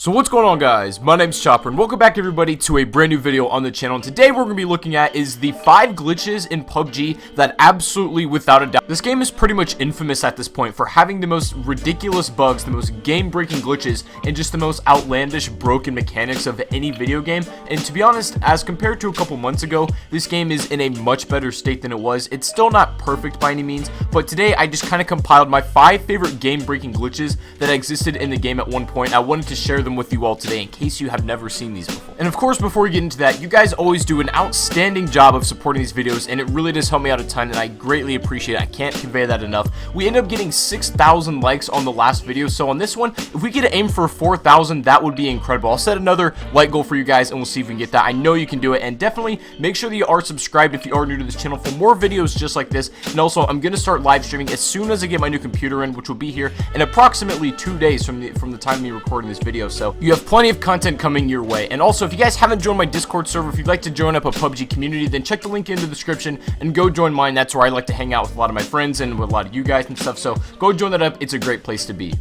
So what's going on, guys? My name's Chopper and welcome back everybody to a brand new video on the channel. And today we're going to be looking at is the 5 glitches in PUBG that absolutely, without a doubt, this game is pretty much infamous at this point for having the most ridiculous bugs, the most game-breaking glitches, and just the most outlandish broken mechanics of any video game. And to be honest, as compared to a couple months ago, this game is in a much better state than it was. It's still not perfect by any means, but today I just kind of compiled my 5 favorite game-breaking glitches that existed in the game at one point. I wanted to share them with you all today in case you have never seen these before. And of course, before we get into that, you guys always do an outstanding job of supporting these videos, and it really does help me out a ton, and I greatly appreciate it. I can't convey that enough. We ended up getting 6,000 likes on the last video, so on this one, if we get to aim for 4,000, that would be incredible. I'll set another like goal for you guys, and we'll see if we can get that. I know you can do it, and definitely make sure that you are subscribed if you are new to this channel for more videos just like this. And also, I'm going to start live streaming as soon as I get my new computer in, which will be here in approximately 2 days from the time of me recording this video. So you have plenty of content coming your way. And also, if you guys haven't joined my Discord server, if you'd like to join up a PUBG community, then check the link in the description and go join mine. That's where I like to hang out with a lot of my friends and with a lot of you guys and stuff. So go join that up. It's a great place to be.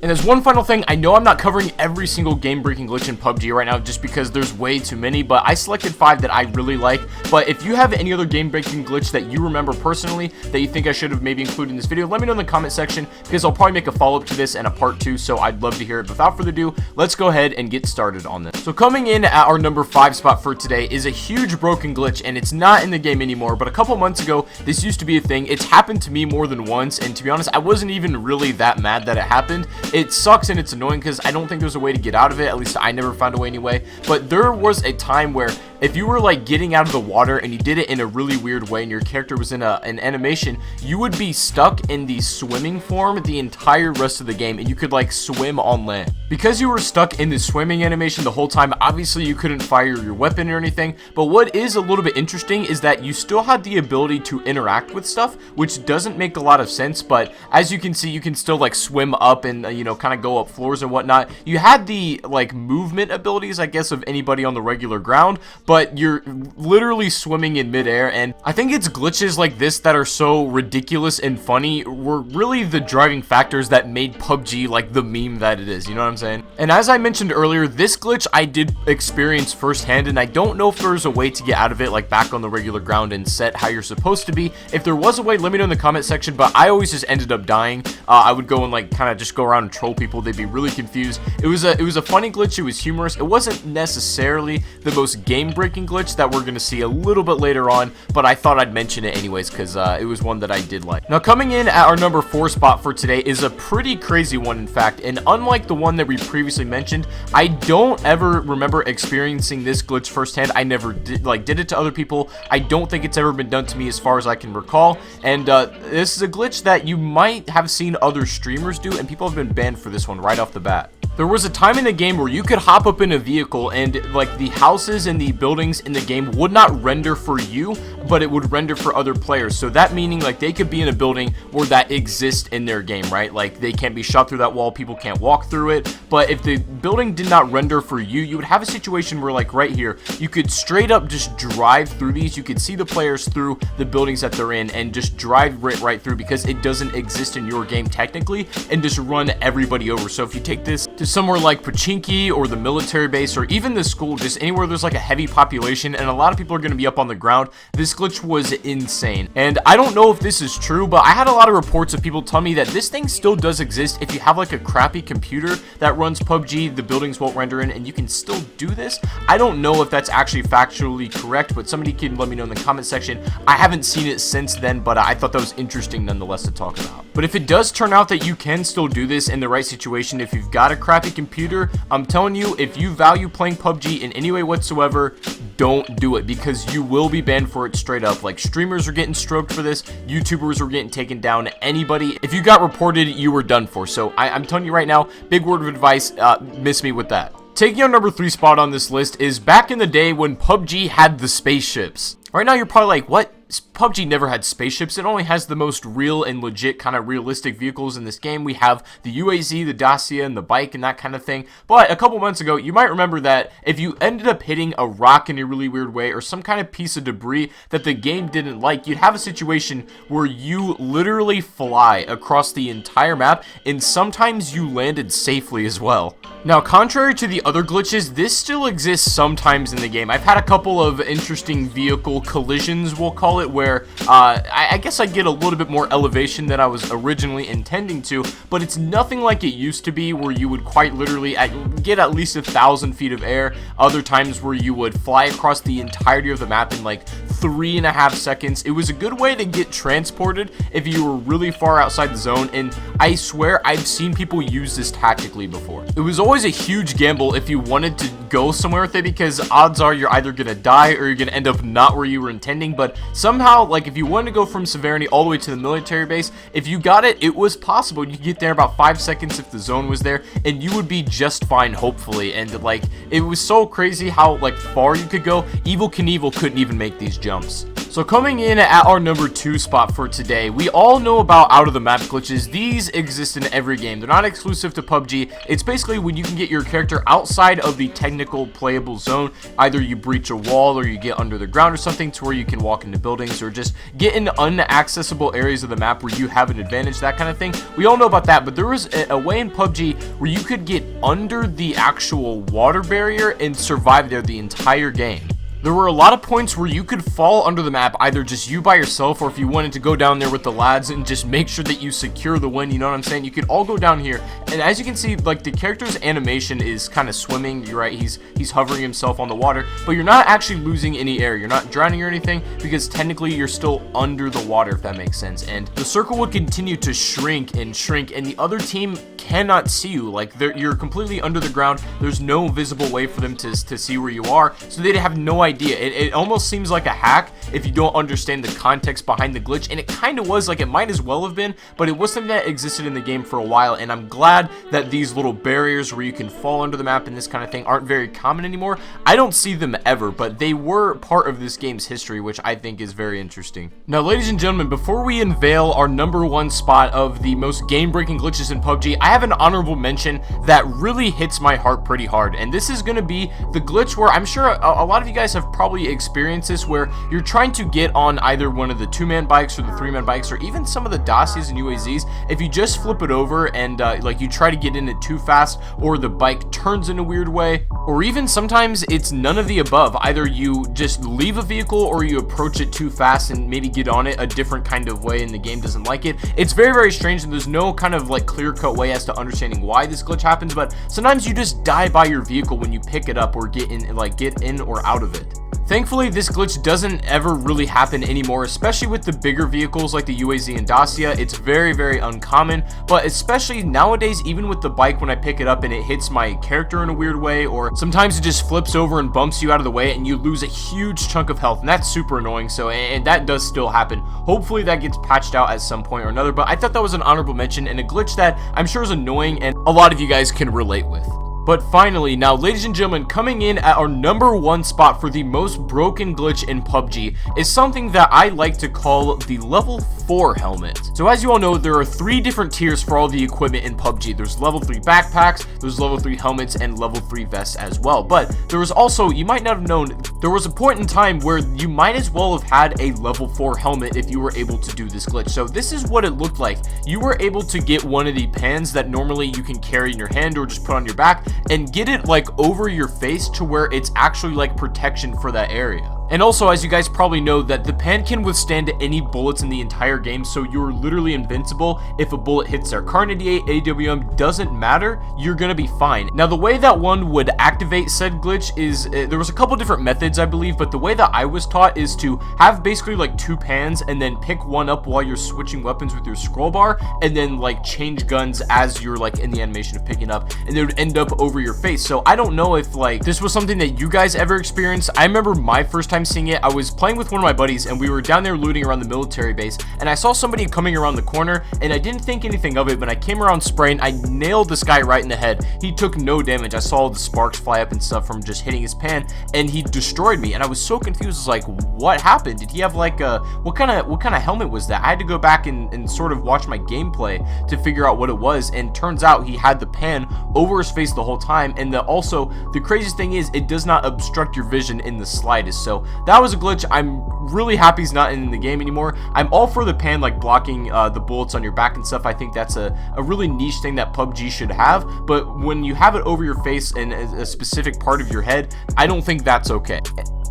And there's one final thing. I know I'm not covering every single game-breaking glitch in PUBG right now just because there's way too many, but I selected 5 that I really like. But if you have any other game-breaking glitch that you remember personally that you think I should have maybe included in this video, let me know in the comment section because I'll probably make a follow-up to this and a part 2, so I'd love to hear it. But without further ado, let's go ahead and get started on this. So coming in at our number 5 spot for today is a huge broken glitch, and it's not in the game anymore, but a couple months ago, this used to be a thing. It's happened to me more than once, and to be honest, I wasn't even really that mad that it happened. It sucks and it's annoying because I don't think there's a way to get out of it. At least I never found a way anyway. But there was a time where if you were like getting out of the water and you did it in a really weird way and your character was in an animation, you would be stuck in the swimming form the entire rest of the game, and you could like swim on land. Because you were stuck in the swimming animation the whole time, obviously you couldn't fire your weapon or anything. But what is a little bit interesting is that you still had the ability to interact with stuff, which doesn't make a lot of sense. But as you can see, you can still like swim up and you know, kind of go up floors and whatnot. You had the like movement abilities, I guess, of anybody on the regular ground, but you're literally swimming in midair. And I think it's glitches like this that are so ridiculous and funny were really the driving factors that made PUBG like the meme that it is, you know what I'm saying? And as I mentioned earlier, this glitch I did experience firsthand, and I don't know if there's a way to get out of it like back on the regular ground and set how you're supposed to be. If there was a way, let me know in the comment section, but I always just ended up dying. I would go and like kind of just go around and troll people. They'd be really confused. It was a funny glitch. It was humorous. It wasn't necessarily the most game-breaking glitch that we're gonna see a little bit later on, but I thought I'd mention it anyways because it was one that I did like. Now coming in at our number 4 spot for today is a pretty crazy one, in fact, and unlike the one that we previously mentioned, I don't ever remember experiencing this glitch firsthand. I never did it to other people. I don't think it's ever been done to me as far as I can recall, and this is a glitch that you might have seen other streamers do, and people have been banned for this one right off the bat. There was a time in the game where you could hop up in a vehicle and like the houses and the buildings in the game would not render for you, but it would render for other players. So that meaning like they could be in a building where that exists in their game, right? Like they can't be shot through that wall, people can't walk through it. But if the building did not render for you, you would have a situation where like right here, you could straight up just drive through these. You could see the players through the buildings that they're in and just drive right through because it doesn't exist in your game technically, and just run everybody over. So if you take this to somewhere like Pachinki or the military base or even the school, just anywhere there's like a heavy population and a lot of people are going to be up on the ground, this glitch was insane. And I don't know if this is true, but I had a lot of reports of people telling me that this thing still does exist. If you have like a crappy computer that runs PUBG, the buildings won't render in and you can still do this. I don't know if that's actually factually correct, but somebody can let me know in the comment section. I haven't seen it since then, but I thought that was interesting nonetheless to talk about. But if it does turn out that you can still do this in the right situation, if you've got a crappy computer, I'm telling you, if you value playing PUBG in any way whatsoever, don't do it because you will be banned for it straight up. Like streamers are getting stroked for this, YouTubers are getting taken down, anybody. If you got reported, you were done for. So I'm telling you right now, big word of advice, miss me with that. Taking our number 3 spot on this list is back in the day when PUBG had the spaceships. Right now you're probably like, what? PUBG never had spaceships. It only has the most real and legit kind of realistic vehicles in this game. We have the UAZ, the Dacia, and the bike and that kind of thing. But a couple months ago, you might remember that if you ended up hitting a rock in a really weird way or some kind of piece of debris that the game didn't like, you'd have a situation where you literally fly across the entire map, and sometimes you landed safely as well. Now, contrary to the other glitches, this still exists sometimes in the game. I've had a couple of interesting vehicle collisions, we'll call it, where I guess I get a little bit more elevation than I was originally intending to, but it's nothing like it used to be, where you would quite literally get at least 1,000 feet of air. Other times where you would fly across the entirety of the map in like 3.5 seconds. It was a good way to get transported if you were really far outside the zone, and I swear I've seen people use this tactically before. It was always a huge gamble if you wanted to go somewhere with it, because odds are you're either gonna die or you're gonna end up not where you were intending. But somehow, like, if you wanted to go from Severity all the way to the military base, if you got it, it was possible. You could get there in about 5 seconds if the zone was there, and you would be just fine, hopefully. And like, it was so crazy how like far you could go. Evil Knievel couldn't even make these jumps. So coming in at our number 2 spot for today, we all know about out of the map glitches. These exist in every game. They're not exclusive to PUBG. It's basically when you can get your character outside of the technical playable zone. Either you breach a wall or you get under the ground or something to where you can walk into buildings, or just get in unaccessible areas of the map where you have an advantage, that kind of thing. We all know about that, but there was a way in PUBG where you could get under the actual water barrier and survive there the entire game. There were a lot of points where you could fall under the map, either just you by yourself, or if you wanted to go down there with the lads and just make sure that you secure the win, you know what I'm saying? You could all go down here, and as you can see, like, the character's animation is kind of swimming. You're right, he's hovering himself on the water, but you're not actually losing any air. You're not drowning or anything, because technically you're still under the water, if that makes sense. And the circle would continue to shrink, and the other team cannot see you. Like, you're completely under the ground. There's no visible way for them to see where you are, so they'd have no idea. It almost seems like a hack if you don't understand the context behind the glitch, and it kind of was. Like, it might as well have been, but it was something that existed in the game for a while, and I'm glad that these little barriers where you can fall under the map and this kind of thing aren't very common anymore. I don't see them ever, but they were part of this game's history, which I think is very interesting. Now, ladies and gentlemen, before we unveil our number 1 spot of the most game-breaking glitches in PUBG, I have an honorable mention that really hits my heart pretty hard, and this is going to be the glitch where I'm sure a lot of you guys have probably experienced this, where you're trying to get on either one of the 2-man bikes or the 3-man bikes, or even some of the Dacias and UAZs. If you just flip it over and like you try to get in it too fast, or the bike turns in a weird way, or even sometimes it's none of the above. Either you just leave a vehicle or you approach it too fast and maybe get on it a different kind of way and the game doesn't like it. It's very, very strange, and there's no kind of like clear-cut way as to understanding why this glitch happens, but sometimes you just die by your vehicle when you pick it up or get in or out of it. Thankfully, this glitch doesn't ever really happen anymore, especially with the bigger vehicles like the UAZ and Dacia. It's very, very uncommon, but especially nowadays, even with the bike, when I pick it up and it hits my character in a weird way, or sometimes it just flips over and bumps you out of the way and you lose a huge chunk of health, and that's super annoying. So, and that does still happen. Hopefully that gets patched out at some point or another, but I thought that was an honorable mention and a glitch that I'm sure is annoying and a lot of you guys can relate with. But finally, now, ladies and gentlemen, coming in at our number 1 spot for the most broken glitch in PUBG is something that I like to call the level 4 helmet. So as you all know, there are 3 different tiers for all the equipment in PUBG. There's level 3 backpacks, there's level 3 helmets, and level 3 vests as well. But there was also, you might not have known, there was a point in time where you might as well have had a level 4 helmet if you were able to do this glitch. So this is what it looked like. You were able to get one of the pans that normally you can carry in your hand or just put on your back, and get it like over your face to where it's actually like protection for that area. And also, as you guys probably know, that the pan can withstand any bullets in the entire game, so you're literally invincible. If a bullet hits their car 98, AWM, doesn't matter, you're gonna be fine. Now, the way that one would activate said glitch is, there was a couple different methods, I believe, but the way that I was taught is to have basically like 2 pans and then pick one up while you're switching weapons with your scroll bar, and then like change guns as you're like in the animation of picking up, and they would end up over your face. So I don't know if like this was something that you guys ever experienced. I remember my first time time seeing it, I was playing with one of my buddies, and we were down there looting around the military base, and I saw somebody coming around the corner, and I didn't think anything of it, but I came around spraying. I nailed this guy right in the head. He took no damage. I saw the sparks fly up and stuff from just hitting his pan, and he destroyed me, and I was so confused. I was like, what happened? Did he have like a, what kind of helmet was that? I had to go back and sort of watch my gameplay to figure out what it was, and turns out he had the pan over his face the whole time. And also the craziest thing is it does not obstruct your vision in the slightest. So that was a glitch. I'm really happy he's not in the game anymore. I'm all for the pan like blocking the bullets on your back and stuff. I think that's a really niche thing that PUBG should have, but when you have it over your face and a specific part of your head, I don't think that's okay.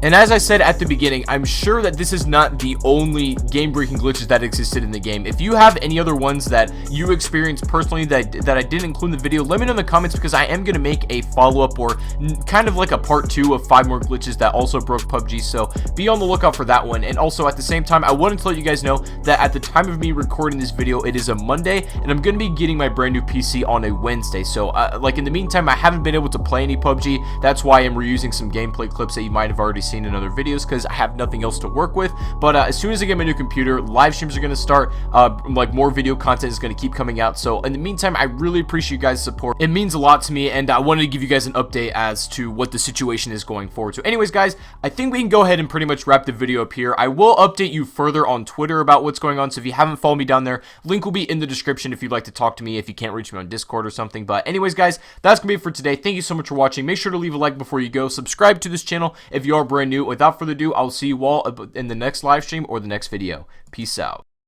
And as I said at the beginning, I'm sure that this is not the only game-breaking glitches that existed in the game. If you have any other ones that you experienced personally that I didn't include in the video, let me know in the comments, because I am going to make a follow-up or kind of like a part 2 of 5 more glitches that also broke PUBG, so be on the lookout for that one. And also at the same time, I wanted to let you guys know that at the time of me recording this video, it is a Monday, and I'm going to be getting my brand new PC on a Wednesday. So like in the meantime, I haven't been able to play any PUBG. That's why I'm reusing some gameplay clips that you might have already seen in other videos, because I have nothing else to work with. But as soon as I get my new computer, live streams are going to start, like more video content is going to keep coming out. So in the meantime, I really appreciate you guys' support. It means a lot to me, and I wanted to give you guys an update as to what the situation is going forward. So anyways, guys, I think we can go ahead and pretty much wrap the video up here. I will update you further on Twitter about what's going on, so if you haven't followed me down there, link will be in the description if you'd like to talk to me, if you can't reach me on Discord or something. But anyways, guys, that's gonna be it for today. Thank you so much for watching. Make sure to leave a like before you go. Subscribe to this channel if you are brand new. Without further ado, I'll see you all in the next live stream or the next video. Peace out.